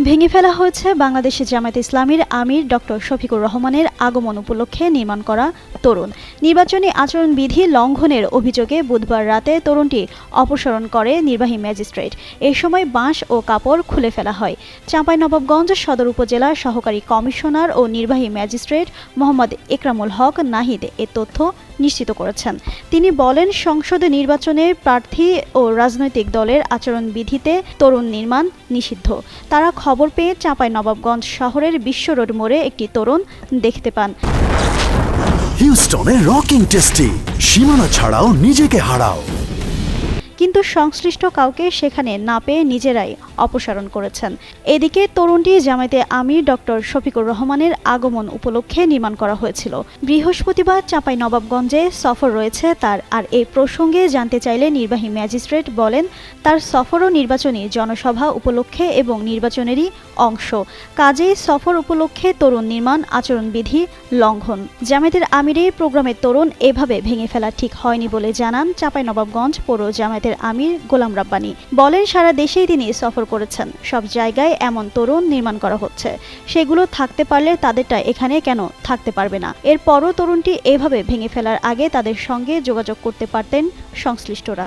ভেঙে ফেলা হয়েছে বাংলাদেশে জামায়াতে ইসলামীর আমির ডক্টর শফিকুর রহমানের আগমন উপলক্ষে নির্মাণ করা তোরণ। নির্বাচনী আচরণবিধি লঙ্ঘনের অভিযোগে বুধবার রাতে তোরণটি অপসারণ করে নির্বাহী ম্যাজিস্ট্রেট। এ সময় বাঁশ ও কাপড় খুলে ফেলা হয়। চাঁপাইনবাবগঞ্জ সদর উপজেলার সহকারী কমিশনার ও নির্বাহী ম্যাজিস্ট্রেট মোহাম্মদ একরামুল হক নাহিদ এ তথ্য নিশ্চিত করেছেন। তিনি বলেন, সংসদে নির্বাচনের প্রার্থী ও রাজনৈতিক দলের আচরণবিধিতে তোরণ নির্মাণ নিষিদ্ধ। তারা খবর পেয়ে চাঁপাইনবাবগঞ্জ শহরের বিশ্ব রোড মোড়ে একটি তোরণ দেখতে পান। হিউস্টনে রকিং টেস্টি, সীমানা ছাড়াও নিজেকে হারাও। কিন্তু সংশ্লিষ্ট কাউকে সেখানে না পেয়ে নিজেরাই অপসারণ করেছেন। এদিকে তরুণটি জামায়াতে আমির ডক্টর শফিকুর রহমানের আগমন উপলক্ষে নির্মাণ করা হয়েছিল। বৃহস্পতিবার চাঁপাইনবাবগঞ্জে সফর রয়েছে তার। আর এই প্রসঙ্গে জানতে চাইলে নির্বাহী ম্যাজিস্ট্রেট বলেন, তার সফরও নির্বাচনী জনসভা উপলক্ষে এবং নির্বাচনেরই অংশ। কাজেই সফর উপলক্ষে তোরণ নির্মাণ আচরণবিধি লঙ্ঘন। জামায়াতের আমিরের প্রোগ্রামের তোরণ এভাবে ভেঙে ফেলা ঠিক হয়নি বলে জানান চাঁপাইনবাবগঞ্জ পৌর জামায়াতের আমির গোলাম রাব্বানী। বলেন, সারা দেশেই তিনি সফর করেছেন। সব জায়গায় এমন তোরণ নির্মাণ করা হচ্ছে, সেগুলো থাকতে পারলে তাদেরটা এখানে কেন থাকতে পারবে না? এরপরও তোরণটি এভাবে ভেঙে ফেলার আগে তাদের সঙ্গে যোগাযোগ করতে পারতেন সংশ্লিষ্টরা।